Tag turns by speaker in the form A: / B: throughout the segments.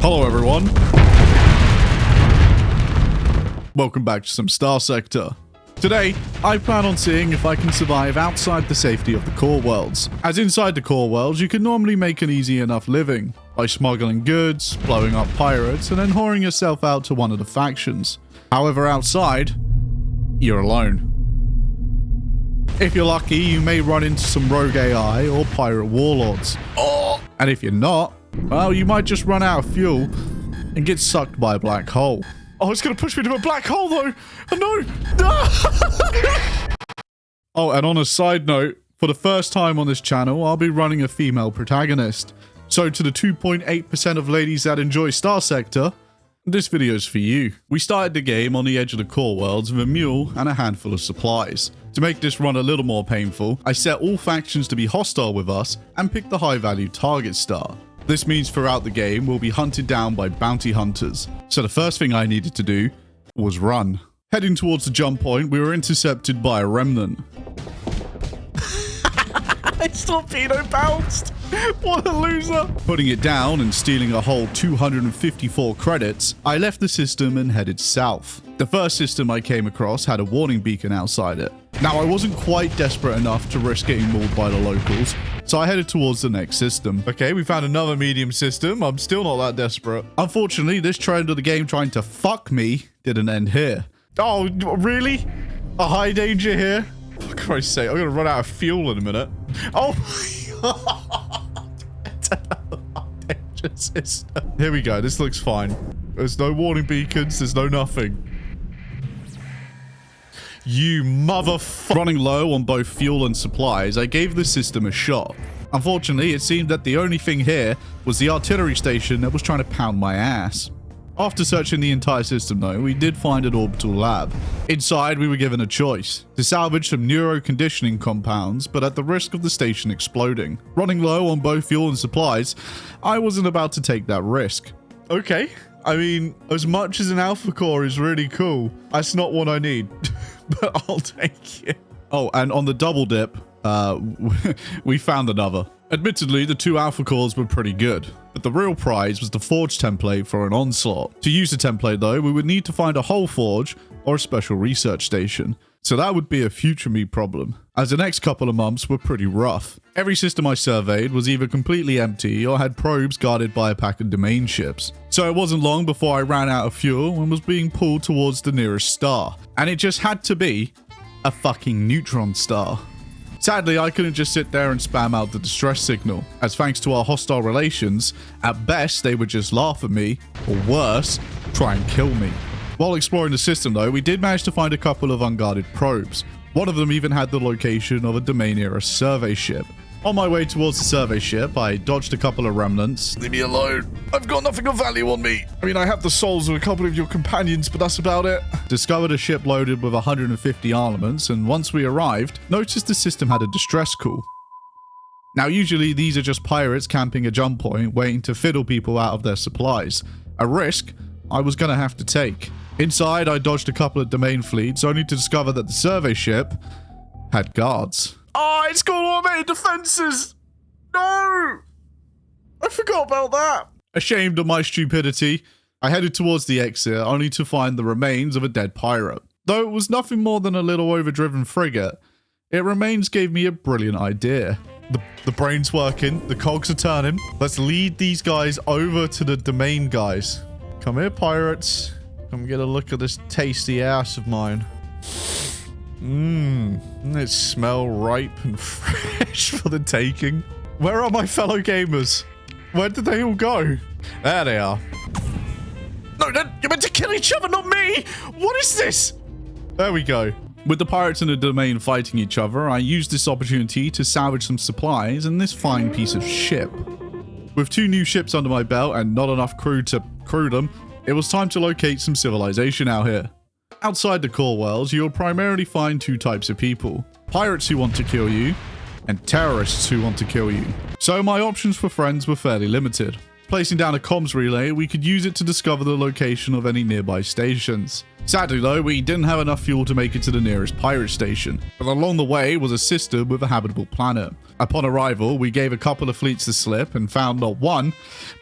A: Hello everyone. Welcome back to some Starsector. Today, I plan on seeing if I can survive outside the safety of the Coreworlds. As inside the Coreworlds, you can normally make an easy enough living by smuggling goods, blowing up pirates, and then whoring yourself out to one of the factions. However, outside, you're alone. If you're lucky, you may run into some rogue AI or pirate warlords. And if you're not, well, you might just run out of fuel and get sucked by a black hole. Oh, it's gonna push me to a black hole though! Oh no! Oh, and on a side note, for the first time on this channel, I'll be running a female protagonist. So to the 2.8% of ladies that enjoy Starsector, this video's for you. We started the game on the edge of the Coreworlds with a mule and a handful of supplies. To make this run a little more painful, I set all factions to be hostile with us and picked the high value target star. This means throughout the game, we'll be hunted down by bounty hunters. So the first thing I needed to do was run. Heading towards the jump point, we were intercepted by a remnant. It's torpedo bounced! What a loser! Putting it down and stealing a whole 254 credits, I left the system and headed south. The first system I came across had a warning beacon outside it. Now, I wasn't quite desperate enough to risk getting mauled by the locals, so I headed towards the next system. Okay, we found another medium system. I'm still not that desperate. Unfortunately, this trend of the game trying to fuck me didn't end here. Oh, really? A high danger here? For Christ's sake, I'm gonna run out of fuel in a minute. Oh my god. Danger system. Here we go. This looks fine. There's no warning beacons. There's no nothing. You motherfucker. Running low on both fuel and supplies, I gave the system a shot. Unfortunately, it seemed that the only thing here was the artillery station that was trying to pound my ass. After searching the entire system though, we did find an orbital lab. Inside, we were given a choice to salvage some neuroconditioning compounds, but at the risk of the station exploding. Running low on both fuel and supplies, I wasn't about to take that risk. Okay. I mean, as much as an alpha core is really cool, that's not what I need. But I'll take it. Oh, and on the double dip, we found another. Admittedly, the two alpha cores were pretty good, but the real prize was the forge template for an onslaught. To use the template though, we would need to find a whole forge or a special research station. So that would be a future me problem, as the next couple of months were pretty rough. Every system I surveyed was either completely empty or had probes guarded by a pack of domain ships. So it wasn't long before I ran out of fuel and was being pulled towards the nearest star. And it just had to be a fucking neutron star. Sadly, I couldn't just sit there and spam out the distress signal, as thanks to our hostile relations, at best they would just laugh at me, or worse, try and kill me. While exploring the system though, we did manage to find a couple of unguarded probes. One of them even had the location of a domain-era survey ship. On my way towards the survey ship, I dodged a couple of remnants. Leave me alone. I've got nothing of value on me. I mean, I have the souls of a couple of your companions, but that's about it. Discovered a ship loaded with 150 armaments, and once we arrived, noticed the system had a distress call. Now, usually these are just pirates camping a jump point, waiting to fiddle people out of their supplies. A risk I was gonna have to take. Inside, I dodged a couple of domain fleets, only to discover that the survey ship had guards. Oh, it's got automated defenses! No! I forgot about that. Ashamed of my stupidity, I headed towards the exit, only to find the remains of a dead pirate. Though it was nothing more than a little overdriven frigate, it remains gave me a brilliant idea. The brain's working, the cogs are turning. Let's lead these guys over to the domain guys. Come here, pirates. Come get a look at this tasty ass of mine. Doesn't it smell ripe and fresh for the taking? Where are my fellow gamers? Where did they all go? There they are. No, you're meant to kill each other, not me! What is this? There we go. With the pirates in the domain fighting each other, I used this opportunity to salvage some supplies and this fine piece of ship. With 2 new ships under my belt and not enough crew to crew them, it was time to locate some civilization out here. Outside the Coreworlds, you'll primarily find 2 types of people. Pirates who want to kill you, and terrorists who want to kill you. So my options for friends were fairly limited. placing down a comms relay, we could use it to discover the location of any nearby stations. Sadly though, we didn't have enough fuel to make it to the nearest pirate station, but along the way was a system with a habitable planet. Upon arrival, we gave a couple of fleets the slip and found not one,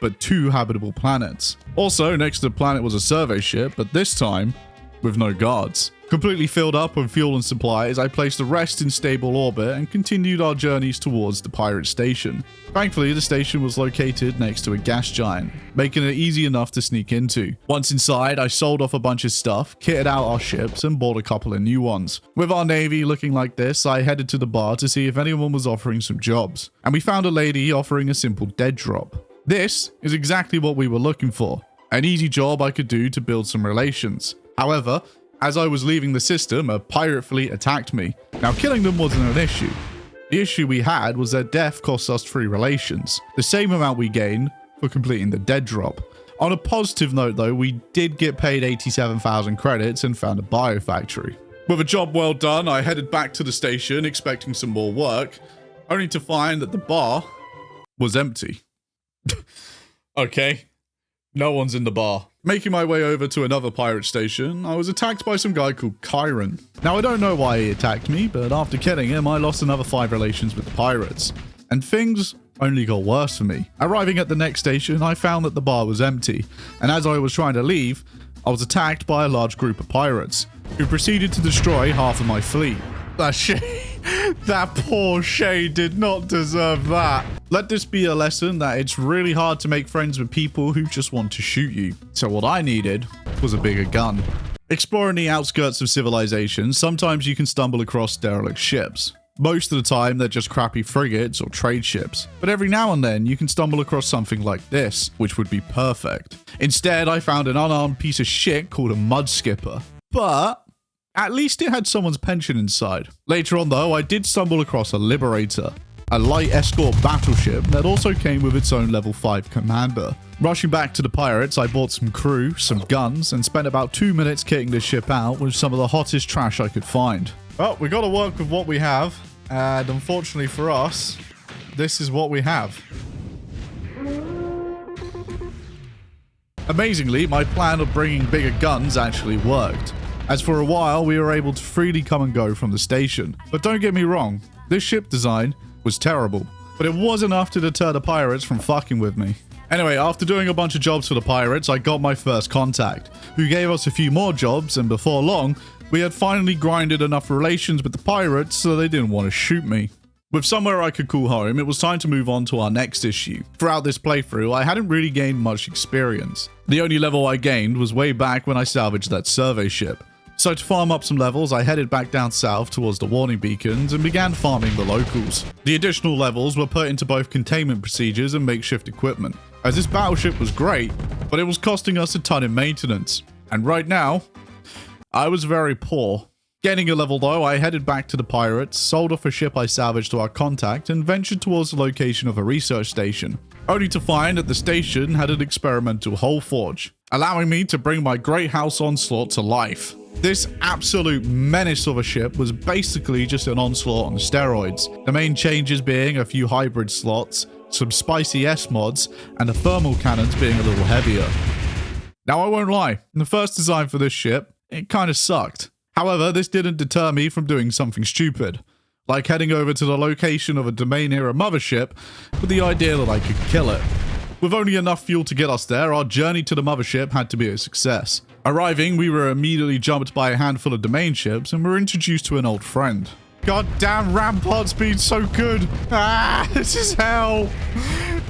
A: but 2 habitable planets. Also, next to the planet was a survey ship, but this time, with no guards. Completely filled up with fuel and supplies, I placed the rest in stable orbit and continued our journeys towards the pirate station. Thankfully, the station was located next to a gas giant, making it easy enough to sneak into. Once inside, I sold off a bunch of stuff, kitted out our ships, and bought a couple of new ones. With our navy looking like this, I headed to the bar to see if anyone was offering some jobs, and we found a lady offering a simple dead drop. This is exactly what we were looking for, an easy job I could do to build some relations. However, as I was leaving the system, a pirate fleet attacked me. Now, killing them wasn't an issue. The issue we had was that death cost us 3 relations, the same amount we gained for completing the dead drop. On a positive note though, we did get paid 87,000 credits and found a biofactory. With a job well done, I headed back to the station expecting some more work, only to find that the bar was empty. Okay, no one's in the bar. Making my way over to another pirate station, I was attacked by some guy called Kyron. Now, I don't know why he attacked me, but after killing him, I lost another 5 relations with the pirates. And things only got worse for me. Arriving at the next station, I found that the bar was empty, and as I was trying to leave, I was attacked by a large group of pirates, who proceeded to destroy half of my fleet. That poor Shay did not deserve that. Let this be a lesson that it's really hard to make friends with people who just want to shoot you. So what I needed was a bigger gun. Exploring the outskirts of civilization, sometimes you can stumble across derelict ships. Most of the time, they're just crappy frigates or trade ships. But every now and then, you can stumble across something like this, which would be perfect. Instead, I found an unarmed piece of shit called a mud skipper. But at least it had someone's pension inside. Later on though, I did stumble across a Liberator, a light escort battleship that also came with its own level 5 commander. Rushing back to the pirates, I bought some crew, some guns, and spent about 2 minutes kitting the ship out with some of the hottest trash I could find. Well, we gotta work with what we have, and unfortunately for us, this is what we have. Amazingly, my plan of bringing bigger guns actually worked, as for a while we were able to freely come and go from the station. But don't get me wrong, this ship design was terrible, but it was enough to deter the pirates from fucking with me. Anyway, after doing a bunch of jobs for the pirates, I got my first contact, who gave us a few more jobs, and before long, we had finally grinded enough relations with the pirates so they didn't want to shoot me. With somewhere I could call home, it was time to move on to our next issue. Throughout this playthrough, I hadn't really gained much experience. The only level I gained was way back when I salvaged that survey ship. So to farm up some levels, I headed back down south towards the warning beacons and began farming the locals. The additional levels were put into both containment procedures and makeshift equipment, as this battleship was great, but it was costing us a ton in maintenance. And right now, I was very poor. Gaining a level though, I headed back to the pirates, sold off a ship I salvaged to our contact, and ventured towards the location of a research station, only to find that the station had an experimental hull forge, allowing me to bring my great house onslaught to life. This absolute menace of a ship was basically just an onslaught on steroids, the main changes being a few hybrid slots, some spicy S-mods, and the thermal cannons being a little heavier. Now I won't lie, the first design for this ship, it kinda sucked. However, this didn't deter me from doing something stupid, like heading over to the location of a Domain-era mothership with the idea that I could kill it. With only enough fuel to get us there, our journey to the mothership had to be a success. Arriving, we were immediately jumped by a handful of domain ships and were introduced to an old friend. God damn, Rampart's been so good. This is hell.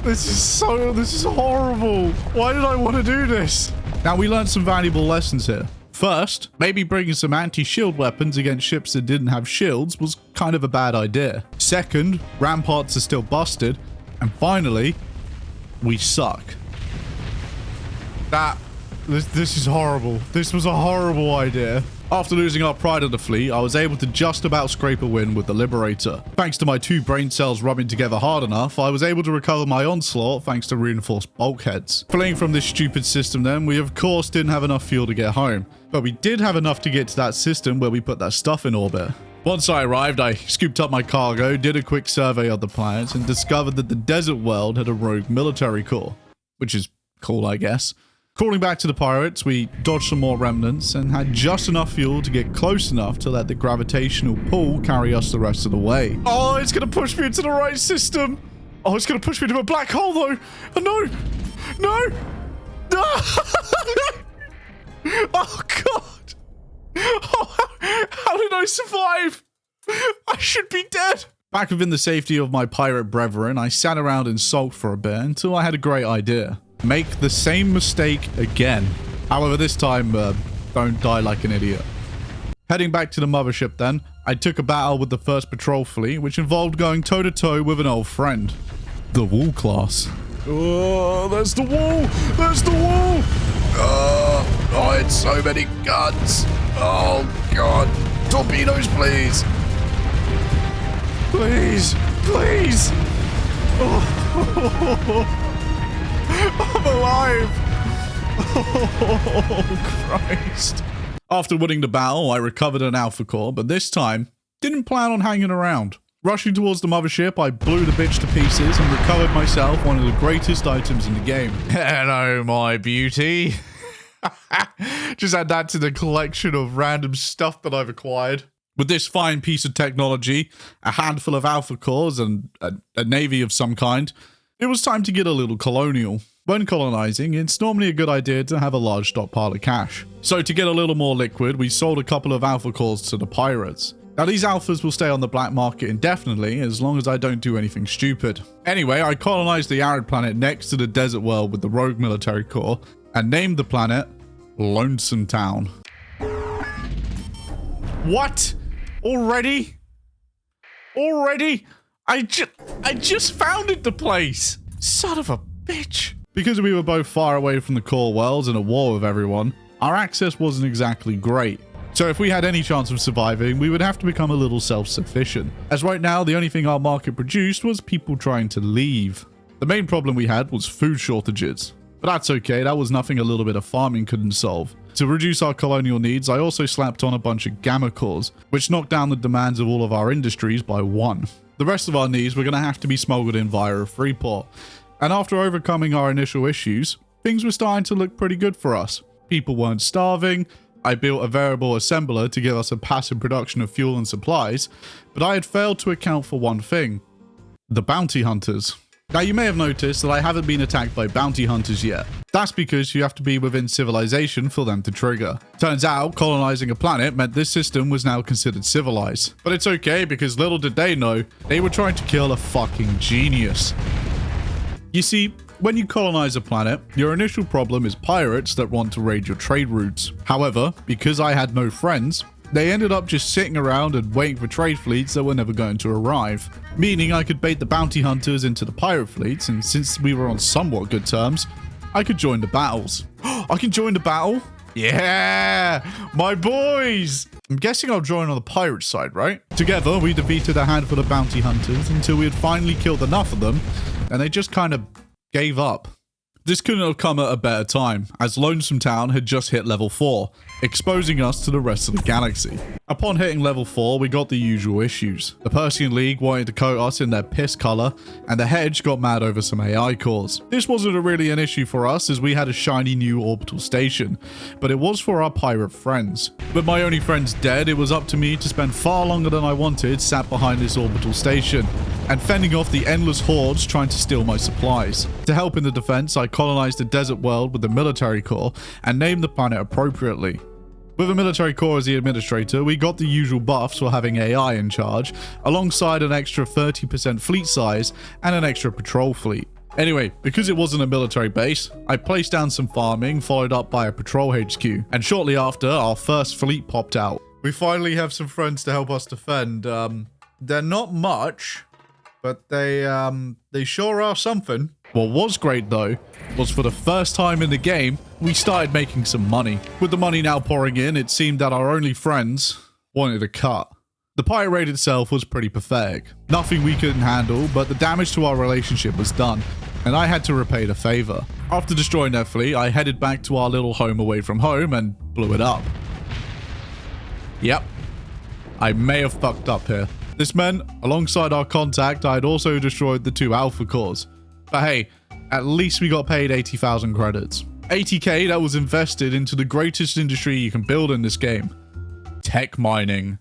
A: This is horrible. Why did I want to do this? Now, we learned some valuable lessons here. First, maybe bringing some anti-shield weapons against ships that didn't have shields was kind of a bad idea. Second, ramparts are still busted. And finally, we suck. This is horrible. This was a horrible idea. After losing our pride of the fleet, I was able to just about scrape a win with the Liberator. Thanks to my 2 brain cells rubbing together hard enough, I was able to recover my onslaught thanks to reinforced bulkheads. Fleeing from this stupid system then, we of course didn't have enough fuel to get home, but we did have enough to get to that system where we put that stuff in orbit. Once I arrived, I scooped up my cargo, did a quick survey of the planet, and discovered that the desert world had a rogue military corps. which is cool, I guess. Crawling back to the pirates, we dodged some more remnants and had just enough fuel to get close enough to let the gravitational pull carry us the rest of the way. Oh, it's going to push me into the right system. Oh, it's going to push me into a black hole, though. Oh, no. No. No. Oh, God. Oh, how did I survive? I should be dead. Back within the safety of my pirate brethren, I sat around and sulked for a bit until I had a great idea. Make the same mistake again. However, this time, don't die like an idiot. Heading back to the mothership then, I took a battle with the first patrol fleet, which involved going toe-to-toe with an old friend. The Wall class. Oh, there's the wall! There's the wall! Oh, it's so many guns! Oh, God. Torpedoes, please! Please! Please! Oh. I'm alive! Oh, Christ. After winning the battle, I recovered an Alpha Core, but this time, didn't plan on hanging around. Rushing towards the mothership, I blew the bitch to pieces and recovered myself one of the greatest items in the game. Hello, my beauty. Just add that to the collection of random stuff that I've acquired. With this fine piece of technology, a handful of Alpha Cores, and a navy of some kind, it was time to get a little colonial. When colonizing, it's normally a good idea to have a large stockpile of cash. So to get a little more liquid, we sold a couple of Alpha Cores to the pirates. Now these Alphas will stay on the black market indefinitely as long as I don't do anything stupid. Anyway, I colonized the arid planet next to the desert world with the rogue military corps and named the planet Lonesome Town. What? Already? Already? I just founded the place. Son of a bitch. Because we were both far away from the Coreworlds and at war with everyone, our access wasn't exactly great. So if we had any chance of surviving, we would have to become a little self-sufficient. As right now, the only thing our market produced was people trying to leave. The main problem we had was food shortages. But that's okay, that was nothing a little bit of farming couldn't solve. To reduce our colonial needs, I also slapped on a bunch of gamma cores, which knocked down the demands of all of our industries by 1. The rest of our needs were going to have to be smuggled in via a free port. And after overcoming our initial issues, things were starting to look pretty good for us. People weren't starving. I built a variable assembler to give us a passive production of fuel and supplies, but I had failed to account for one thing: the bounty hunters. Now you may have noticed that I haven't been attacked by bounty hunters yet. That's because you have to be within civilization for them to trigger. Turns out, colonizing a planet meant this system was now considered civilized. But it's okay, because little did they know, they were trying to kill a fucking genius. You see, when you colonize a planet, your initial problem is pirates that want to raid your trade routes. However, because I had no friends, they ended up just sitting around and waiting for trade fleets that were never going to arrive. Meaning I could bait the bounty hunters into the pirate fleets, and since we were on somewhat good terms, I could join the battles. I can join the battle? Yeah! My boys! I'm guessing I'll join on the pirate side, right? Together, we defeated a handful of bounty hunters until we had finally killed enough of them, and they just kind of gave up. This couldn't have come at a better time, as Lonesome Town had just hit level 4, exposing us to the rest of the galaxy. Upon hitting level 4, we got the usual issues. The Persian League wanted to coat us in their piss color, and the Hedge got mad over some AI cores. This wasn't really an issue for us as we had a shiny new orbital station, but it was for our pirate friends. With my only friends dead, it was up to me to spend far longer than I wanted sat behind this orbital station, and fending off the endless hordes trying to steal my supplies. To help in the defense, I colonized the desert world with the military corps and named the planet appropriately. With the military corps as the administrator, we got the usual buffs for having AI in charge, alongside an extra 30% fleet size and an extra patrol fleet. Anyway, because it wasn't a military base, I placed down some farming, followed up by a patrol HQ, and shortly after, our first fleet popped out. We finally have some friends to help us defend. They're not much, but they sure are something. What was great though, was for the first time in the game, we started making some money. With the money now pouring in, it seemed that our only friends wanted a cut. The pirate raid itself was pretty pathetic. Nothing we couldn't handle, but the damage to our relationship was done, and I had to repay the favor. After destroying their fleet, I headed back to our little home away from home and blew it up. Yep, I may have fucked up here. This meant, alongside our contact, I had also destroyed the 2 Alpha Cores. But hey, At least we got paid 80,000 credits. 80k that was invested into the greatest industry you can build in this game. Tech mining.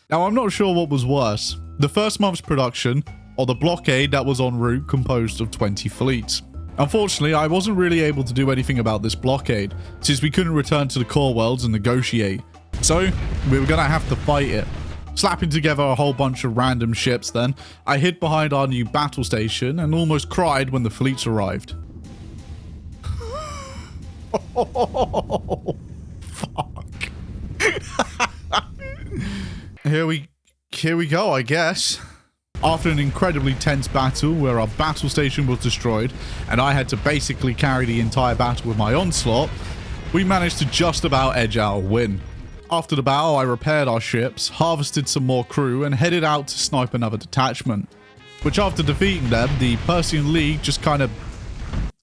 A: Now, I'm not sure what was worse, the first month's production or the blockade that was en route composed of 20 fleets. Unfortunately, I wasn't really able to do anything about this blockade since we couldn't return to the Coreworlds and negotiate. So, we were gonna have to fight it. Slapping together a whole bunch of random ships then, I hid behind our new battle station and almost cried when the fleets arrived. Oh, fuck. Here we go, I guess. After an incredibly tense battle where our battle station was destroyed and I had to basically carry the entire battle with my onslaught, we managed to just about edge out a win. After the battle, I repaired our ships, harvested some more crew, and headed out to snipe another detachment. Which after defeating them, the Persian League just kind of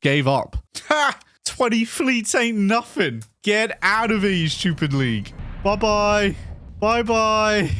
A: gave up. Ha! 20 fleets ain't nothing. Get out of here, you stupid league. Bye-bye. Bye-bye.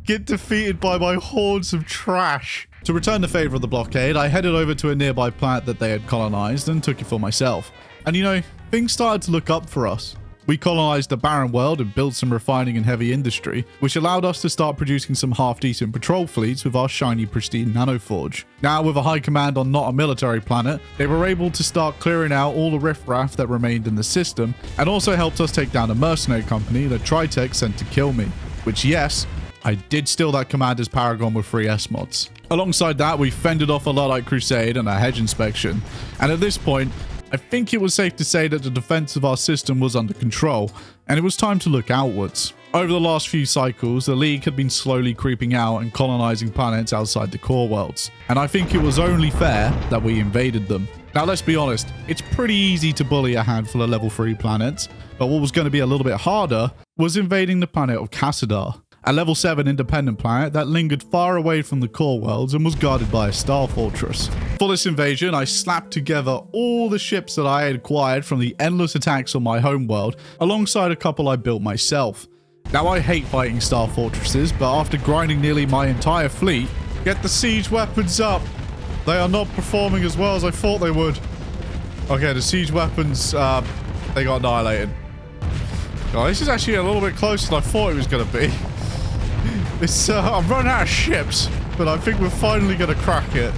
A: Get defeated by my hordes of trash. To return the favor of the blockade, I headed over to a nearby planet that they had colonized and took it for myself. And you know, things started to look up for us. We colonized the barren world and built some refining and heavy industry, which allowed us to start producing some half-decent patrol fleets with our shiny, pristine nanoforge. Now, with a high command on not a military planet, they were able to start clearing out all the riffraff that remained in the system, and also helped us take down a mercenary company that Tritech sent to kill me. Which, yes, I did steal that commander's Paragon with 3 S-mods. Alongside that, we fended off a Luddite Crusade and a hedge inspection, and at this point, I think it was safe to say that the defense of our system was under control, and it was time to look outwards. Over the last few cycles, the League had been slowly creeping out and colonizing planets outside the core worlds, and I think it was only fair that we invaded them. Now, let's be honest, it's pretty easy to bully a handful of level 3 planets, but what was going to be a little bit harder was invading the planet of Cassadar, a level 7 independent planet that lingered far away from the core worlds and was guarded by a star fortress. For this invasion, I slapped together all the ships that I had acquired from the endless attacks on my homeworld, alongside a couple I built myself. Now, I hate fighting star fortresses, but after grinding nearly my entire fleet, get the siege weapons up! They are not performing as well as I thought they would. Okay, the siege weapons, they got annihilated. Oh, this is actually a little bit closer than I thought it was going to be. It's, I'm running out of ships, but I think we're finally going to crack it.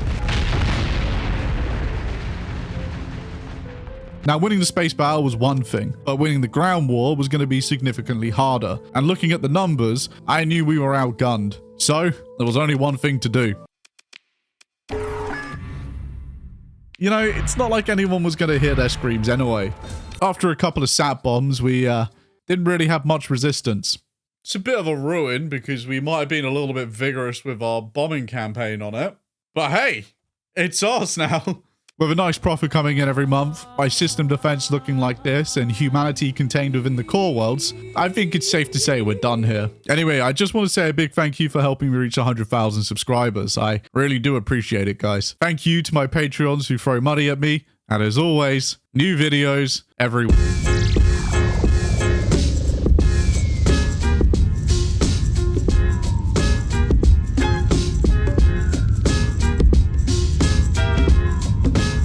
A: Now, winning the space battle was one thing, but winning the ground war was going to be significantly harder. And looking at the numbers, I knew we were outgunned. So, there was only one thing to do. You know, it's not like anyone was going to hear their screams anyway. After a couple of sat bombs, we didn't really have much resistance. It's a bit of a ruin because we might have been a little bit vigorous with our bombing campaign on it. But hey, it's ours now. With a nice profit coming in every month, my system defense looking like this, and humanity contained within the core worlds, I think it's safe to say we're done here. Anyway, I just want to say a big thank you for helping me reach 100,000 subscribers. I really do appreciate it, guys. Thank you to my Patreons who throw money at me. And as always, new videos every week.